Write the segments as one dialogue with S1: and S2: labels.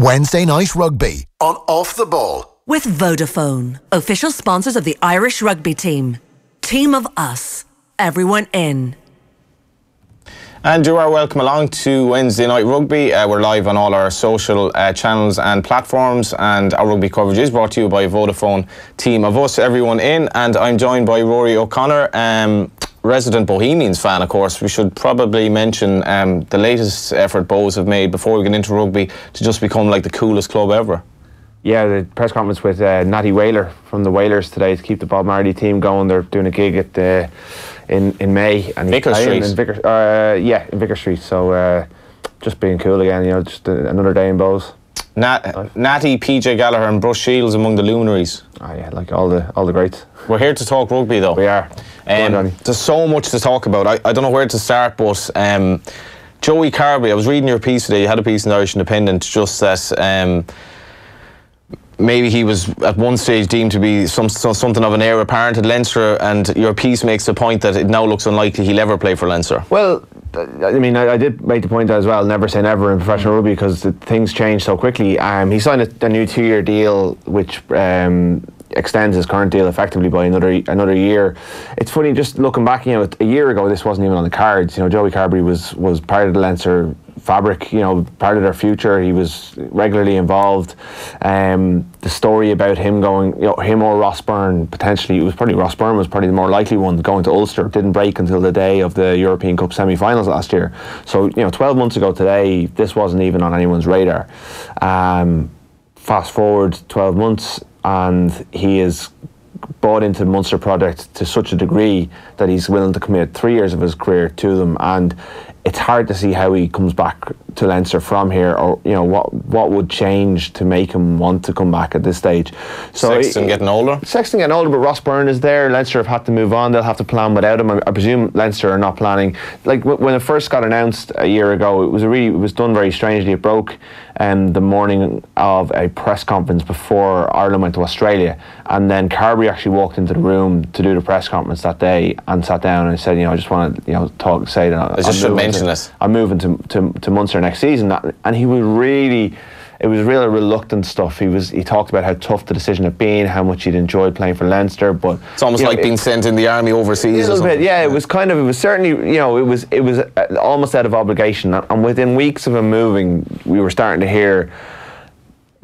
S1: Wednesday Night Rugby on Off the Ball.
S2: With Vodafone, official sponsors of the Irish rugby team. Team of us. Everyone in.
S3: And you are welcome along to Wednesday Night Rugby. We're live on all our social channels and platforms, and our rugby coverage is brought to you by Vodafone. Team of us, everyone in, and I'm joined by Ruaidhri O'Connor, resident Bohemians fan, of course. We should probably mention the latest effort Bohs have made before we get into rugby to just become like the coolest club ever.
S4: Yeah, the press conference with Natty Whaler from the Whalers today to keep the Bob Marley team going. They're doing a gig at in May, and
S3: Vicar Street.
S4: In Vicar Street. So just being cool again, just another day in Bohs.
S3: Natty, PJ Gallagher and Bruce Shields among the luminaries.
S4: Oh yeah, like all the greats.
S3: We're here to talk rugby though.
S4: We are.
S3: There's so much to talk about. I don't know where to start, but Joey Carbery, I was reading your piece today. You had a piece in the Irish Independent just that maybe he was at one stage deemed to be something of an heir apparent at Leinster, and your piece makes the point that it now looks unlikely he'll ever play for Leinster. Well,
S4: I mean, I did make the point as well, never say never in professional rugby, because things change so quickly. He signed a new 2-year deal which extends his current deal effectively by another year. It's funny, just looking back, a year ago this wasn't even on the cards. Joey Carbery was part of the Leinster fabric, part of their future. He was regularly involved. The story about him going, him or Ross Byrne, potentially, Ross Byrne was probably the more likely one going to Ulster. Didn't break until the day of the European Cup semi-finals last year. So 12 months ago today, this wasn't even on anyone's radar. Fast forward 12 months, and he is bought into the Munster project to such a degree that he's willing to commit 3 years of his career to them, and it's hard to see how he comes back to Leinster from here, or what would change to make him want to come back at this stage. So
S3: Sexton getting older,
S4: but Ross Byrne is there. Leinster have had to move on. They'll have to plan without him. I presume Leinster are not planning. Like when it first got announced a year ago, it was done very strangely. It broke the morning of a press conference before Ireland went to Australia, and then Carbery actually walked into the room to do the press conference that day and sat down and said, I just want to say that I'm moving to Munster next season. And he was really, it was real reluctant stuff. He talked about how tough the decision had been, how much he'd enjoyed playing for Leinster, but
S3: it's almost like being sent in the army overseas.
S4: A little bit, yeah. It was certainly, it was almost out of obligation. And within weeks of him moving, we were starting to hear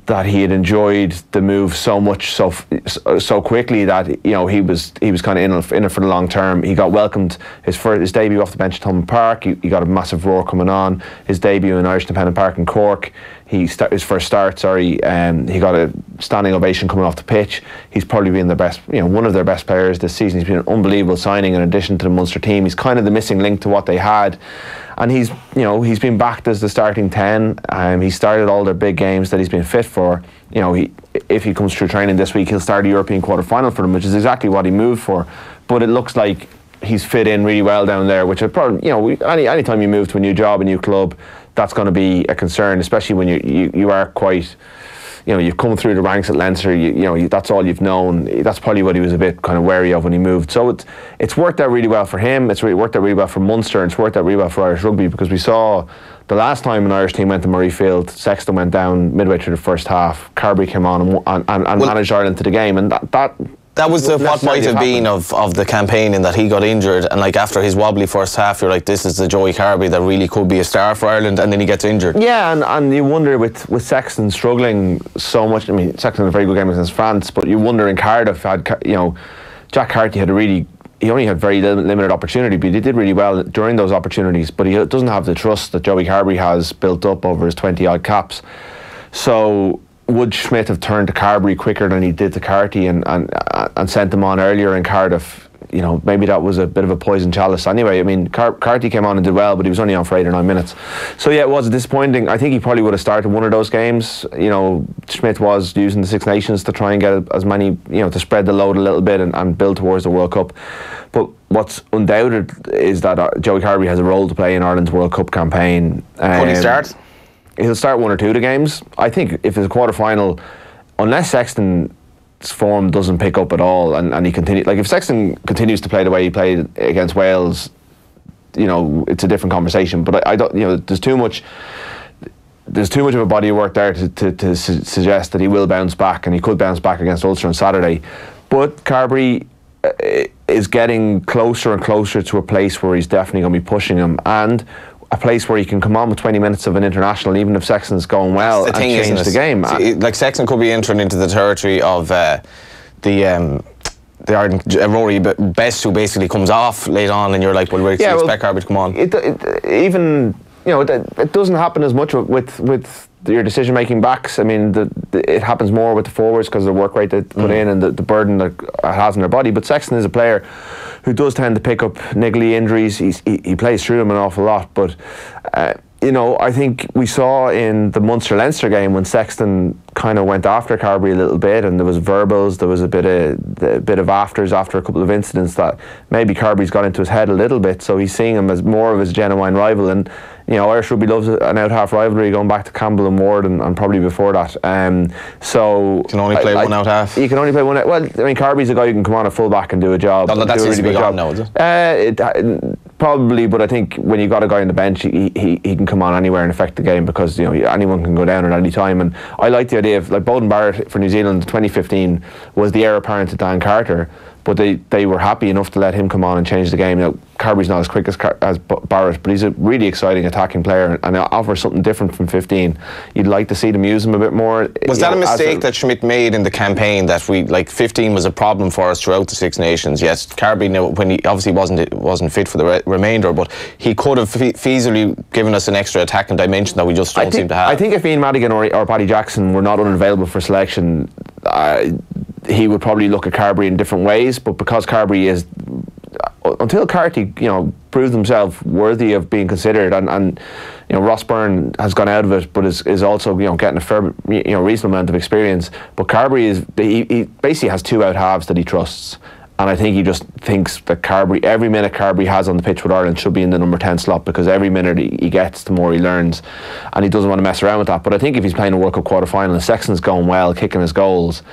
S4: that he had enjoyed the move so much so quickly that he was kind of in it for the long term. He got welcomed his debut off the bench at Thomond Park. He got a massive roar coming on. His debut in Irish Independent Park in Cork, his first start, he got a standing ovation coming off the pitch. He's probably been the best, one of their best players this season. He's been an unbelievable signing in addition to the Munster team. He's kind of the missing link to what they had. And he's been backed as the starting 10. He started all their big games that he's been fit for. If he comes through training this week, he'll start a European quarter-final for them, which is exactly what he moved for. But it looks like he's fit in really well down there, which is probably, any time you move to a new job, a new club, that's going to be a concern, especially when you are quite, you've come through the ranks at Leinster, that's all you've known. That's probably what he was a bit kind of wary of when he moved. So it's worked out really well for him. It's worked out really well for Munster, and it's worked out really well for Irish rugby, because we saw the last time an Irish team went to Murrayfield, Sexton went down midway through the first half. Carbery came on and managed Ireland to the game, and
S3: that was what might have been of the campaign, in that he got injured, and after his wobbly first half, you're like, this is the Joey Carbery that really could be a star for Ireland, and then he gets injured.
S4: Yeah, and you wonder with Sexton struggling so much. I mean, Sexton had a very good game against France, but you wonder in Cardiff, Jack Carty he only had very limited opportunity, but he did really well during those opportunities, but he doesn't have the trust that Joey Carbery has built up over his 20-odd caps. So would Schmidt have turned to Carbery quicker than he did to Carty and sent him on earlier in Cardiff? Maybe that was a bit of a poison chalice. Anyway, I mean, Carty came on and did well, but he was only on for 8 or 9 minutes. So yeah, it was disappointing. I think he probably would have started one of those games. Schmidt was using the Six Nations to try and get as many, to spread the load a little bit and build towards the World Cup. But what's undoubted is that Joey Carbery has a role to play in Ireland's World Cup campaign.
S3: Could he start?
S4: He'll start 1 or 2 of the games. I think if it's a quarter-final, unless Sexton's form doesn't pick up at all, and he continue, if Sexton continues to play the way he played against Wales, it's a different conversation. But I don't, there's too much. there's too much of a body of work there to suggest that he will bounce back, and he could bounce back against Ulster on Saturday. But Carbery is getting closer and closer to a place where he's definitely going to be pushing him, and a place where he can come on with 20 minutes of an international, even if Sexton's going well, and change the game.
S3: See, like, Sexton could be entering into the territory of the Ireland Rory Best, who basically comes off late on, and you're like, well, where do you expect Carbery to come on?
S4: It doesn't happen as much with your decision-making backs. I mean, it happens more with the forwards because of the work rate they put in and the burden that it has on their body. But Sexton is a player who does tend to pick up niggly injuries. He plays through them an awful lot. But, I think we saw in the Munster-Leinster game when Sexton kind of went after Carbery a little bit, and there was verbals, there was a bit of afters after a couple of incidents that maybe Carbery's got into his head a little bit, so he's seeing him as more of his genuine rival. And Irish rugby loves an out-half rivalry going back to Campbell and Ward and probably before that. So
S3: you can only play one out-half.
S4: You can only play one out. Well, I mean, Carbery's a guy who can come on at full-back and do a job.
S3: No, that's really big job now, is it?
S4: Probably, but I think when you got a guy on the bench, he can come on anywhere and affect the game, because anyone can go down at any time. And I like the idea of, like, Bowden Barrett for New Zealand in 2015 was the heir apparent to Dan Carter, but they were happy enough to let him come on and change the game. Carbery's not as quick as Barrett, but he's a really exciting attacking player and offers something different from 15. You'd like to see them use him a bit more.
S3: Was that a mistake that Schmidt made in the campaign, that 15 was a problem for us throughout the Six Nations? Yes, Carbery, when he obviously wasn't fit for the remainder, but he could have feasibly given us an extra attacking dimension that we just don't seem to have.
S4: I think if Ian Madigan or Paddy Jackson were not unavailable for selection, he would probably look at Carbery in different ways. But because Carbery is, until Carty, proved himself worthy of being considered, and Ross Byrne has gone out of it, but is also getting a fair reasonable amount of experience. But Carbery he basically has two out halves that he trusts. And I think he just thinks that every minute Carbery has on the pitch with Ireland should be in the number 10 slot, because every minute he gets, the more he learns, and he doesn't want to mess around with that. But I think if he's playing a World Cup quarter-final and Sexton's going well, kicking his goals,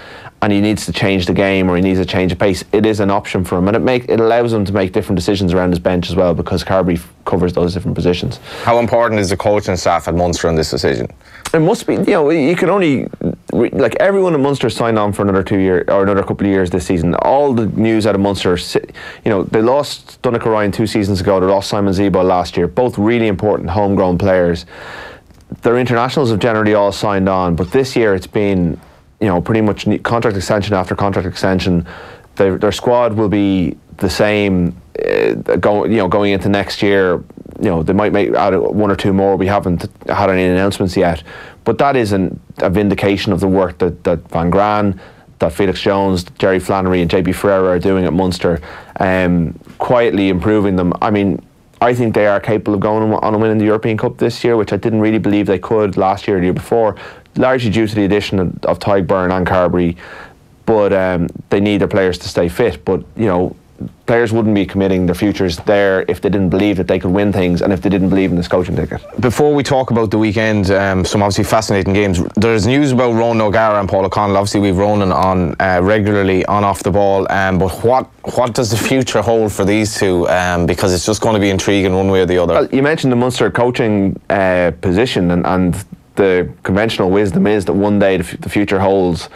S4: and he needs to change the game or he needs to change the pace, it is an option for him, and it allows him to make different decisions around his bench as well, because Carbery covers those different positions.
S3: How important is the coaching staff at Munster in this decision?
S4: It must be. You can only, everyone at Munster signed on for another 2 years or another couple of years this season. All the news out of Munster, they lost Donncha Ryan 2 seasons ago. They lost Simon Zebo last year. Both really important homegrown players. Their internationals have generally all signed on, but this year it's been, pretty much contract extension after contract extension. Their squad will be the same going into next year. They might add one or two more. We haven't had any announcements yet, but that is a vindication of the work that Van Gran, that Felix Jones, Jerry Flannery and JB Ferreira are doing at Munster, quietly improving them. I mean, I think they are capable of going on and winning the European Cup this year, which I didn't really believe they could last year or the year before, largely due to the addition of Tadhg Beirne and Carbery. But they need their players to stay fit. But players wouldn't be committing their futures there if they didn't believe that they could win things, and if they didn't believe in this coaching ticket.
S3: Before we talk about the weekend, some obviously fascinating games. There's news about Ronan O'Gara and Paul O'Connell. Obviously we've Ronan on regularly on Off the Ball, but what does the future hold for these two? Because it's just going to be intriguing one way or the other.
S4: Well, you mentioned the Munster coaching position, and the conventional wisdom is that one day the future holds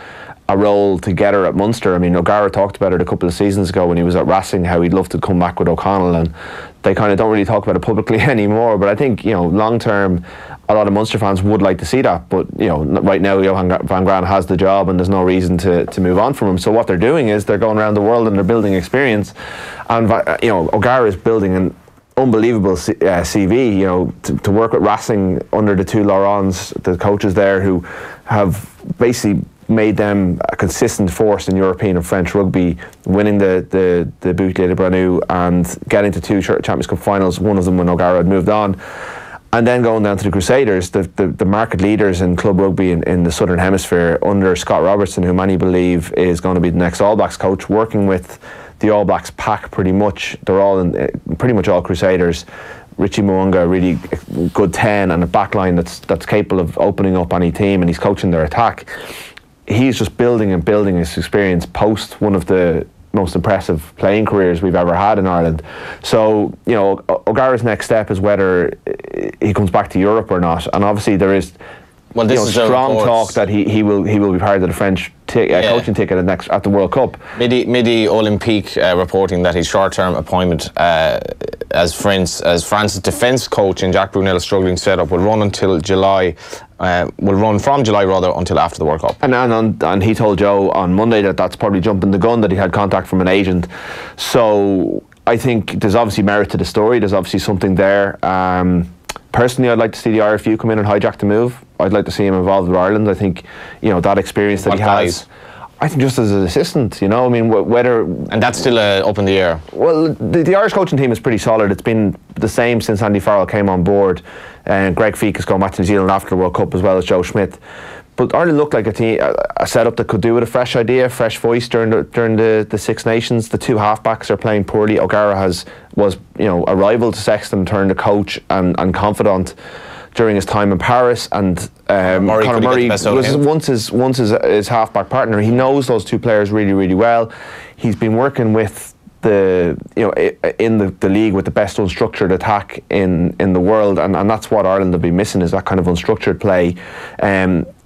S4: a role together at Munster. I mean, O'Gara talked about it a couple of seasons ago when he was at Racing, how he'd love to come back with O'Connell, and they kind of don't really talk about it publicly anymore. But I think, long term, a lot of Munster fans would like to see that. But, right now, Johan van Graan has the job and there's no reason to move on from him. So what they're doing is they're going around the world and they're building experience. And, O'Gara is building an unbelievable CV, to work with Racing under the two Laurents, the coaches there, who have basically made them a consistent force in European and French rugby, winning the Bouclier de Branou and getting to two Champions Cup finals, one of them when O'Gara had moved on, and then going down to the Crusaders, the market leaders in club rugby in the Southern Hemisphere under Scott Robertson, who many believe is going to be the next All Blacks coach, working with the All Blacks pack pretty much. They're all pretty much all Crusaders. Richie Mo'unga, a really good 10, and a backline that's capable of opening up any team, and he's coaching their attack. He's just building and building his experience post one of the most impressive playing careers we've ever had in Ireland. So, O'Gara's next step is whether he comes back to Europe or not. And obviously there is strong talk that he will be part of the French coaching ticket at the World Cup.
S3: Midi Olympique reporting that his short-term appointment as France's defence coach in Jacques Brunel's struggling setup will run until July. Will run from July until after the World Cup.
S4: And he told Joe on Monday that that's probably jumping the gun, that he had contact from an agent. So I think there's obviously merit to the story. There's obviously something there. Personally, I'd like to see the IRFU come in and hijack the move. I'd like to see him involved with Ireland. I think, that experience that he has. I think just as an assistant, I mean, whether...
S3: And that's still up in the air.
S4: Well, the Irish coaching team is pretty solid. It's been the same since Andy Farrell came on board. And Greg Feek has gone back to New Zealand after the World Cup, as well as Joe Schmidt. But Ireland looked like a setup that could do with a fresh idea, fresh voice during the Six Nations. The two halfbacks are playing poorly. O'Gara was a rival to Sexton, turned a coach and confidant during his time in Paris, and Conor Murray was once his halfback partner. He knows those two players really, really well. He's been working with in the league with the best unstructured attack in the world, and that's what Ireland will be missing, is that kind of unstructured play.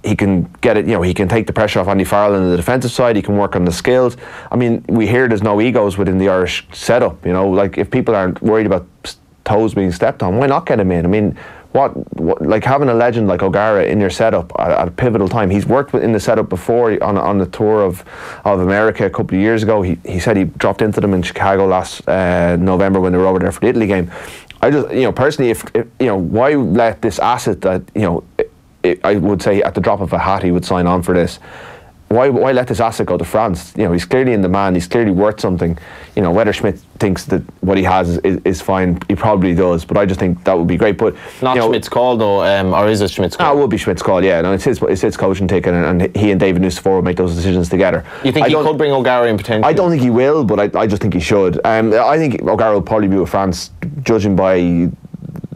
S4: He can get it, he can take the pressure off Andy Farrell on the defensive side. He can work on the skills. I mean, we hear there's no egos within the Irish setup. Like, if people aren't worried about toes being stepped on, why not get him in? I mean, what like having a legend like O'Gara in your setup at a pivotal time. He's worked in the setup before on the tour of America a couple of years ago. He said he dropped into them in Chicago last November when they were over there for the Italy game. I just, personally, if why let this asset that, I would say at the drop of a hat he would sign on for this. Why let this asset go to France? He's clearly in demand. He's clearly worth something. Whether Schmidt thinks that what he has is fine, he probably does. But I just think that would be great. But
S3: not Schmidt's call though, or is it Schmidt's call?
S4: No, it will be Schmidt's call. Yeah, no, it's his coaching ticket, and he and David Nucifora will make those decisions together.
S3: You think he could bring O'Gara in potentially?
S4: I don't think he will, but I just think he should. I think O'Gara will probably be with France, judging by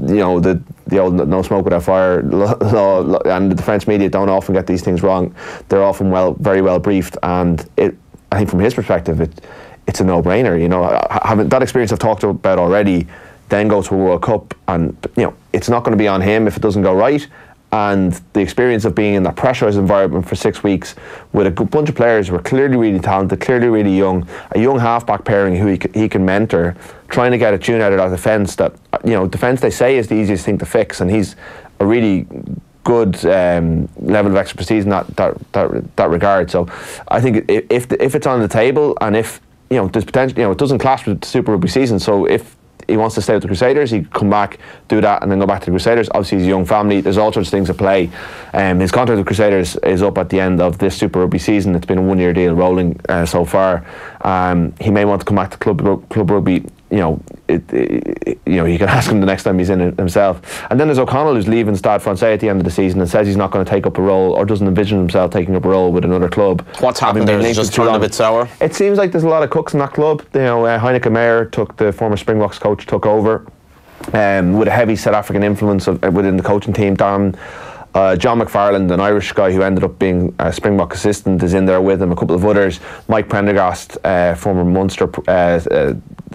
S4: the old no smoke without fire law, and the French media don't often get these things wrong. They're often very well briefed, and I think from his perspective, it's a no-brainer. Having that experience I've talked about already, then go to a World Cup, and it's not going to be on him if it doesn't go right. And the experience of being in that pressurised environment for 6 weeks with a bunch of players who are clearly really talented, clearly really young, a young halfback pairing who he can mentor, trying to get a tune out of that defence that, defence they say is the easiest thing to fix, and he's a really good level of expertise in that regard. So I think if it's on the table, and if there's potential, it doesn't clash with the Super Rugby season, so if he wants to stay with the Crusaders, he'd come back, do that, and then go back to the Crusaders. Obviously, he's a young family. There's all sorts of things at play. His contract with the Crusaders is up at the end of this Super Rugby season. It's been a one-year deal rolling so far. He may want to come back to Club Rugby. You can ask him the next time he's in it himself. And then there's O'Connell, who's leaving Stade Francais at the end of the season and says he's not going to take up a role, or doesn't envision himself taking up a role with another club.
S3: What's happened there? It's just turned a bit sour.
S4: It seems like there's a lot of cooks in that club. Heineke Meyer the former Springboks coach, took over with a heavy South African influence within the coaching team. John McFarland, an Irish guy who ended up being a Springbok assistant, is in there with him. A couple of others. Mike Prendergast, former Munster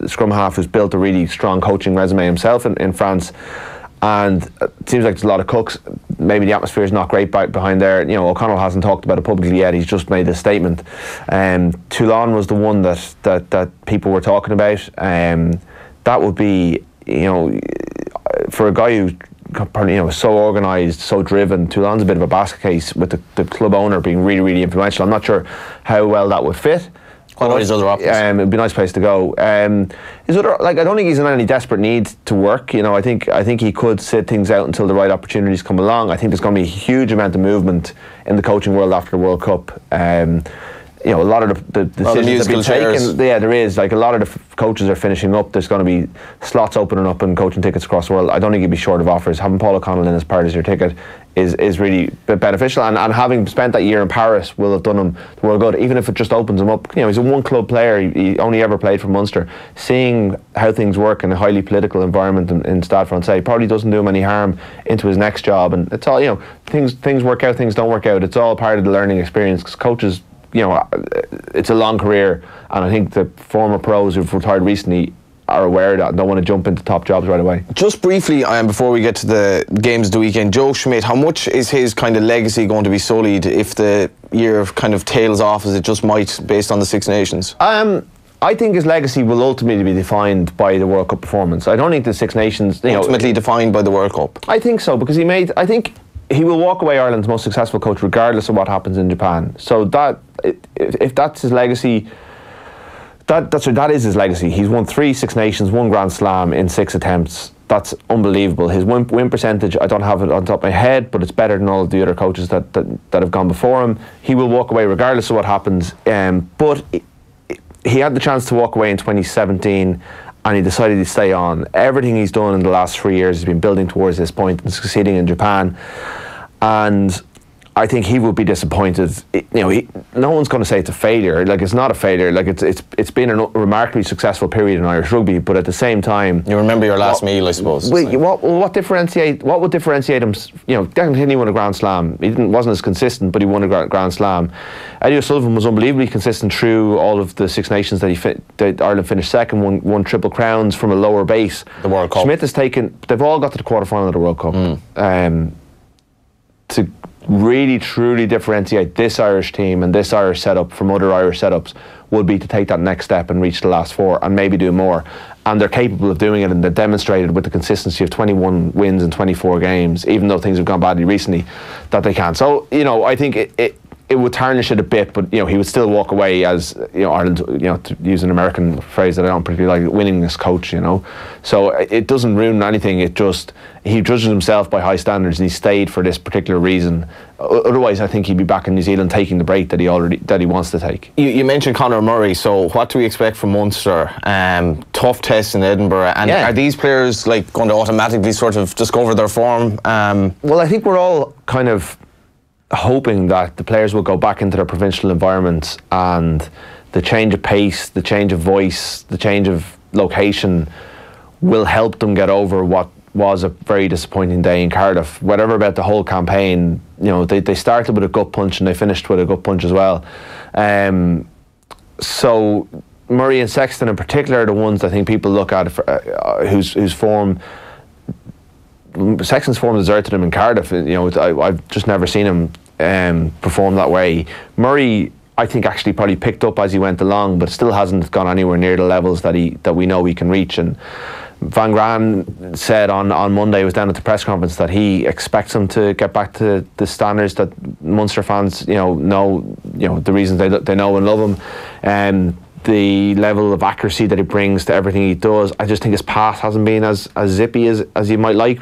S4: scrum half, who's built a really strong coaching resume himself in France. And it seems like there's a lot of cooks. Maybe the atmosphere is not great behind there. O'Connell hasn't talked about it publicly yet. He's just made a statement. Toulon was the one that people were talking about. That would be, for a guy who's so organised, so driven. Toulon's a bit of a basket case, with the club owner being really, really influential. I'm not sure how well that would fit.
S3: What are his other options?
S4: It'd be a nice place to go. I don't think he's in any desperate need to work. I think he could sit things out until the right opportunities come along. I think there's going to be a huge amount of movement in the coaching world after the World Cup. A lot of the decisions have been taken. Yeah, there is. Like, a lot of the coaches are finishing up. There's going to be slots opening up in coaching tickets across the world. I don't think you'd be short of offers. Having Paul O'Connell in as part of your ticket is really beneficial. And having spent that year in Paris will have done him the world good, even if it just opens him up. He's a one-club player. He only ever played for Munster. Seeing how things work in a highly political environment in Stade Francais probably doesn't do him any harm into his next job. And it's all, things work out, things don't work out. It's all part of the learning experience, because coaches, it's a long career, and I think the former pros who've retired recently are aware of that and don't want to jump into top jobs right away.
S3: Just briefly, before we get to the games of the weekend, Joe Schmidt, how much is his kind of legacy going to be sullied if the year kind of tails off as it just might, based on the Six Nations?
S4: I think his legacy will ultimately be defined by the World Cup performance. I don't think the Six Nations...
S3: Ultimately defined by the World Cup?
S4: I think so, because I think he will walk away Ireland's most successful coach regardless of what happens in Japan. So that, if that's his legacy... That is his legacy. He's won 3 Six Nations, 1 Grand Slam in 6 attempts. That's unbelievable. His win percentage, I don't have it on top of my head, but it's better than all of the other coaches that have gone before him. He will walk away regardless of what happens. But he had the chance to walk away in 2017, and he decided to stay on. Everything he's done in the last 3 years has been building towards this point and succeeding in Japan. And I think he will be disappointed. No one's going to say it's a failure. Like, it's not a failure. Like, it's been a remarkably successful period in Irish rugby, but at the same time,
S3: you remember your last meal, I suppose.
S4: What would differentiate him? Declan Tinney won a Grand Slam. He wasn't as consistent, but he won a Grand Slam. Eddie O'Sullivan was unbelievably consistent through all of the Six Nations that Ireland finished second, won Triple Crowns from a lower base.
S3: The World Cup.
S4: Schmidt has taken. They've all got to the quarter-final of the World Cup. To really truly differentiate this Irish team and this Irish setup from other Irish setups would be to take that next step and reach the last 4 and maybe do more. And they're capable of doing it, and they've demonstrated with the consistency of 21 wins in 24 games, even though things have gone badly recently, that they can. So, I think it would tarnish it a bit, but he would still walk away as Ireland, to use an American phrase that I don't particularly like, winning this coach. So it doesn't ruin anything. It just, he judges himself by high standards, and he stayed for this particular reason. Otherwise, I think he'd be back in New Zealand taking the break that he wants to take. You mentioned Conor Murray. So what do we expect from Munster? Tough test in Edinburgh, and are these players like going to automatically sort of discover their form? Well, I think we're all kind of hoping that the players will go back into their provincial environments, and the change of pace, the change of voice, the change of location will help them get over what was a very disappointing day in Cardiff. Whatever about the whole campaign, they started with a gut punch and they finished with a gut punch as well. So Murray and Sexton in particular are the ones I think people look at whose form. Sexton's form deserted him in Cardiff. I've just never seen him perform that way. Murray, I think, actually probably picked up as he went along, but still hasn't gone anywhere near the levels that we know he can reach. And Van Gran said on Monday, he was down at the press conference, that he expects him to get back to the standards that Munster fans know the reasons they know and love him. The level of accuracy that he brings to everything he does. I just think his pass hasn't been as zippy as you might like,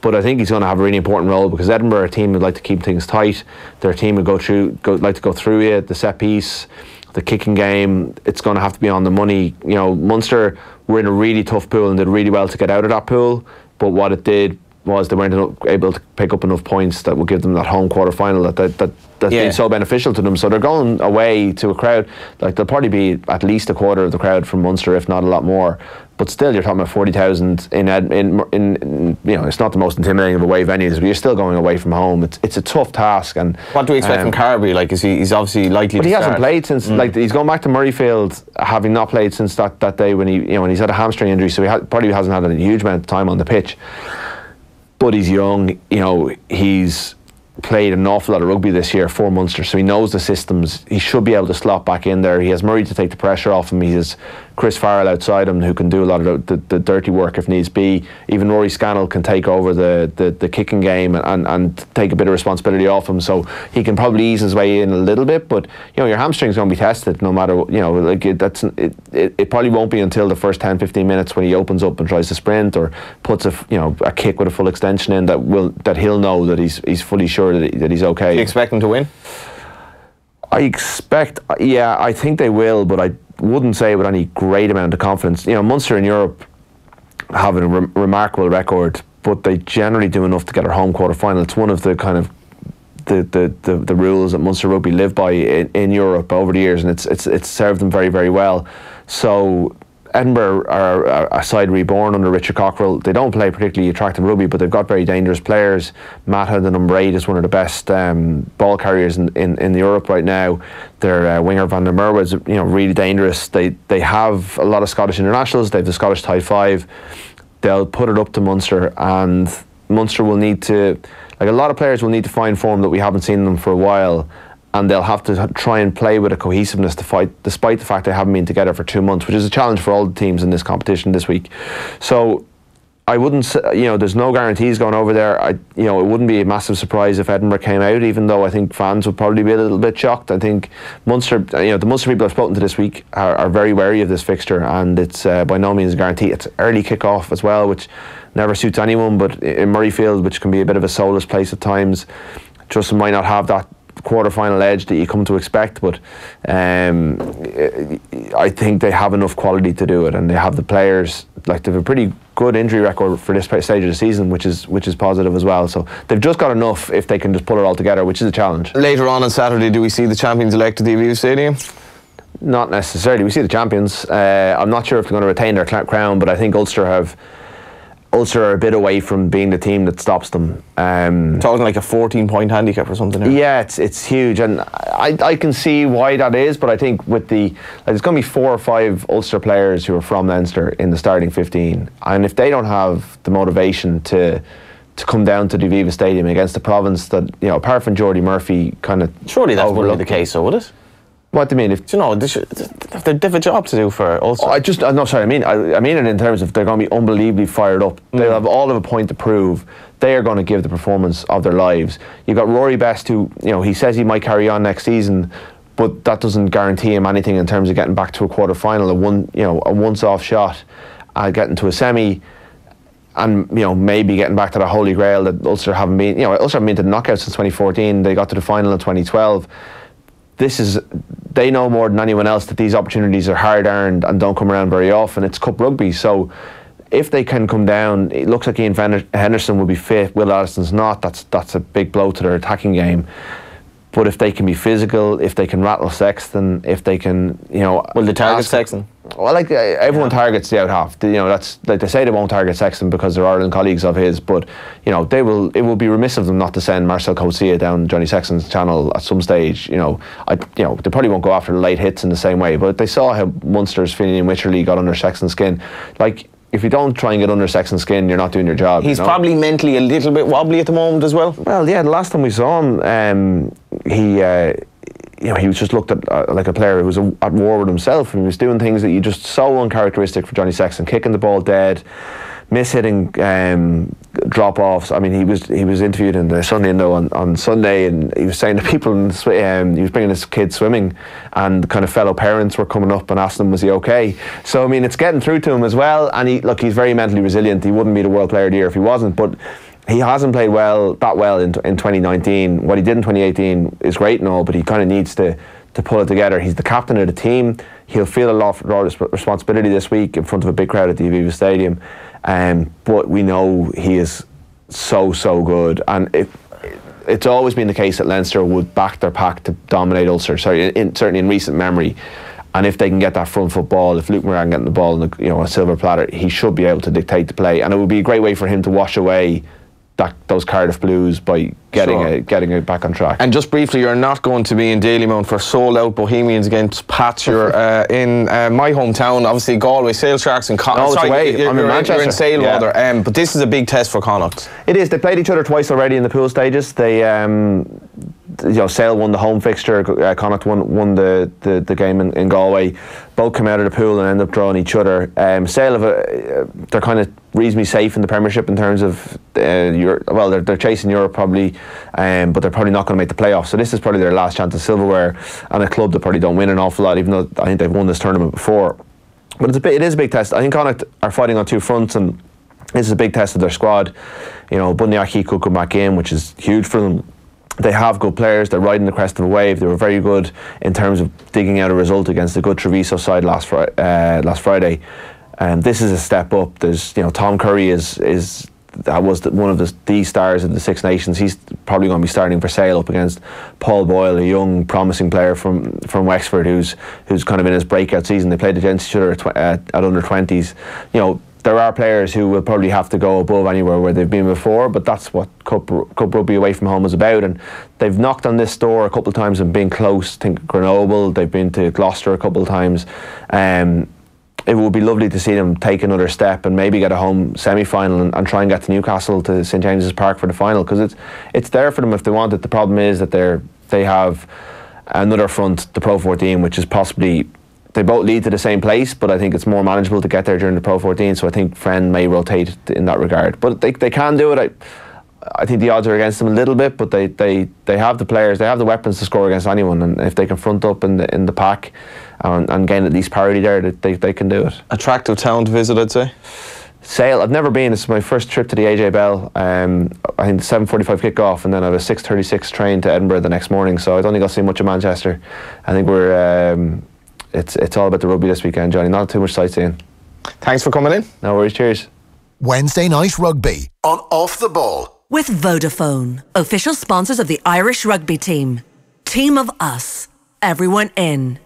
S4: but I think he's going to have a really important role, because Edinburgh are a team who like to keep things tight. They're a team who like to go through you, the set piece, the kicking game. It's going to have to be on the money. Munster were in a really tough pool and did really well to get out of that pool, but what it did was they weren't able to pick up enough points that would give them that home quarter-final that's been so beneficial to them. So they're going away to a crowd, like there'll probably be at least a quarter of the crowd from Munster, if not a lot more. But still, you're talking about 40,000 in it's not the most intimidating of away venues, but you're still going away from home. It's a tough task. And
S3: what do we expect from Carberry? Like, he's obviously likely to start? But
S4: he hasn't played since, like, he's gone back to Murrayfield having not played since that day when he's had a hamstring injury, so he probably hasn't had a huge amount of time on the pitch. But he's young, he's played an awful lot of rugby this year for Munster, so he knows the systems. He should be able to slot back in there. He has Murray to take the pressure off him. He has Chris Farrell outside him who can do a lot of the dirty work if needs be. Even Rory Scannell can take over the kicking game and take a bit of responsibility off him, so he can probably ease his way in a little bit. But your hamstring's going to be tested no matter it probably won't be until the first 10-15 minutes when he opens up and tries to sprint or puts a kick with a full extension in that he'll know that he's fully sure that he's okay.
S3: Do you expect him to win?
S4: I think they will, but I wouldn't say with any great amount of confidence. Munster in Europe have a remarkable record, but they generally do enough to get their home quarter-final. It's one of the kind of the rules that Munster rugby live by in Europe over the years, and it's served them very, very well. So Edinburgh are a side reborn under Richard Cockrell. They don't play particularly attractive rugby, but they've got very dangerous players. Mata, the number 8, is one of the best ball carriers in Europe right now. Their winger Van der Merwe is really dangerous. They have a lot of Scottish internationals. They have the Scottish Tide 5. They'll put it up to Munster, and Munster will need to, like a lot of players will need to find form that we haven't seen them for a while. And they'll have to try and play with a cohesiveness to fight, despite the fact they haven't been together for 2 months, which is a challenge for all the teams in this competition this week. So I wouldn't say, there's no guarantees going over there. It wouldn't be a massive surprise if Edinburgh came out, even though I think fans would probably be a little bit shocked. I think Munster, the Munster people I've spoken to this week are very wary of this fixture, and it's by no means a guarantee. It's early kick-off as well, which never suits anyone, but in Murrayfield, which can be a bit of a soulless place at times, just might not have that quarter-final edge that you come to expect, but I think they have enough quality to do it, and they have the players. Like, they have a pretty good injury record for this stage of the season, which is positive as well. So they've just got enough if they can just pull it all together, which is a challenge.
S3: Later on Saturday, do we see the champions-elect at the Aviva Stadium?
S4: Not necessarily. We see the champions. I'm not sure if they're going to retain their crown, but I think Ulster are a bit away from being the team that stops them.
S3: Talking like a 14-point handicap or something.
S4: Yeah, it's huge, and I can see why that is. But I think with there's going to be 4 or 5 Ulster players who are from Leinster in the starting 15, and if they don't have the motivation to come down to the Aviva Stadium against the province that apart from Jordy Murphy, kind of
S3: surely that wouldn't be the case, so would it?
S4: What do you mean?
S3: They have a job to do for Ulster.
S4: I mean it in terms of they're going to be unbelievably fired up. They'll have all of a point to prove. They are going to give the performance of their lives. You've got Rory Best, who he says he might carry on next season, but that doesn't guarantee him anything in terms of getting back to a quarter final, a once-off shot, getting to a semi, and maybe getting back to the holy grail that Ulster haven't been. Ulster haven't been to the knockout since 2014. They got to the final in 2012. They know more than anyone else that these opportunities are hard earned and don't come around very often. It's cup rugby, so if they can come down, it looks like Ian Henderson will be fit. Will Allison's not. That's a big blow to their attacking game. But if they can be physical, if they can rattle Sexton, if they can,
S3: will they target Sexton?
S4: Well, like everyone targets the out half. That's like they say they won't target Sexton because they're Ireland colleagues of his. But they will. It will be remiss of them not to send Marcel Coetzee down Johnny Sexton's channel at some stage. They probably won't go after the late hits in the same way. But they saw how Munster's Finian Wycherley got under Sexton's skin. Like, if you don't try and get under Sexton's skin, you're not doing your job.
S3: He's probably mentally a little bit wobbly at the moment as well.
S4: Well, yeah. The last time we saw him, he was just looked at like a player who was at war with himself, and he was doing things that you just so uncharacteristic for Johnny Sexton, kicking the ball dead, miss-hitting drop-offs. I mean, he was interviewed in the Sunday Indo on Sunday, and he was saying to people, he was bringing his kids swimming, and kind of fellow parents were coming up and asking him, was he okay? So, I mean, it's getting through to him as well, and he's very mentally resilient. He wouldn't be the World Player of the Year if he wasn't, but he hasn't played that well in 2019. What he did in 2018 is great and all, but he kind of needs to pull it together. He's the captain of the team. He'll feel a lot of responsibility this week in front of a big crowd at the Aviva Stadium. But we know he is so good. And it's always been the case that Leinster would back their pack to dominate Ulster, certainly in recent memory. And if they can get that front foot ball, if Luke Moran getting the ball on a silver platter, he should be able to dictate the play. And it would be a great way for him to wash away those Cardiff Blues by getting it back on track. And just briefly, you're not going to be in Dalymount for sold-out Bohemians against Pats. You're in my hometown, obviously Galway, Sale Sharks and Connacht. No, it's away. I'm in Manchester.
S3: You're in Sale, rather. But this is a big test for Connacht.
S4: It is. They played each other twice already in the pool stages. They Sale won the home fixture, Connacht won the game in Galway. Both came out of the pool and ended up drawing each other. Sale they're kind of reasonably safe in the Premiership in terms of they're chasing Europe probably, but they're probably not going to make the playoffs. So this is probably their last chance of silverware, and a club that probably don't win an awful lot, even though I think they've won this tournament before. But it is a big test. I think Connacht are fighting on two fronts, and this is a big test of their squad. Bundyaki could come back in, which is huge for them. They have good players. They're riding the crest of a wave. They were very good in terms of digging out a result against a good Treviso side last Friday. This is a step up. There's Tom Curry is that was one of the stars of the Six Nations. He's probably going to be starting for Sale up against Paul Boyle, a young, promising player from Wexford who's kind of in his breakout season. They played against each other at under 20s. You know, there are players who will probably have to go above anywhere where they've been before, but that's what Cup Rugby away from home is about. And they've knocked on this door a couple of times and been close. I think Grenoble, they've been to Gloucester a couple of times. It would be lovely to see them take another step and maybe get a home semi-final and try and get to Newcastle, to St James's Park for the final, because it's there for them if they want it. The problem is that they have another front, the Pro 14, which is possibly, they both lead to the same place, but I think it's more manageable to get there during the Pro 14, so I think Friend may rotate in that regard. But they can do it. I think the odds are against them a little bit, but they have the players, they have the weapons to score against anyone, and if they can front up in the pack and gain at least parity there, they can do it.
S3: Attractive town to visit, I'd say.
S4: Sale, I've never been. It's my first trip to the AJ Bell. I think 7:45 kick-off, and then I have a 6:36 train to Edinburgh the next morning, so I don't think I'll see much of Manchester. I think it's all about the rugby this weekend, Johnny, not too much sightseeing.
S3: Thanks for coming in.
S4: No worries, cheers.
S1: Wednesday night rugby on Off the Ball.
S2: With Vodafone, official sponsors of the Irish rugby team. Team of us, everyone in.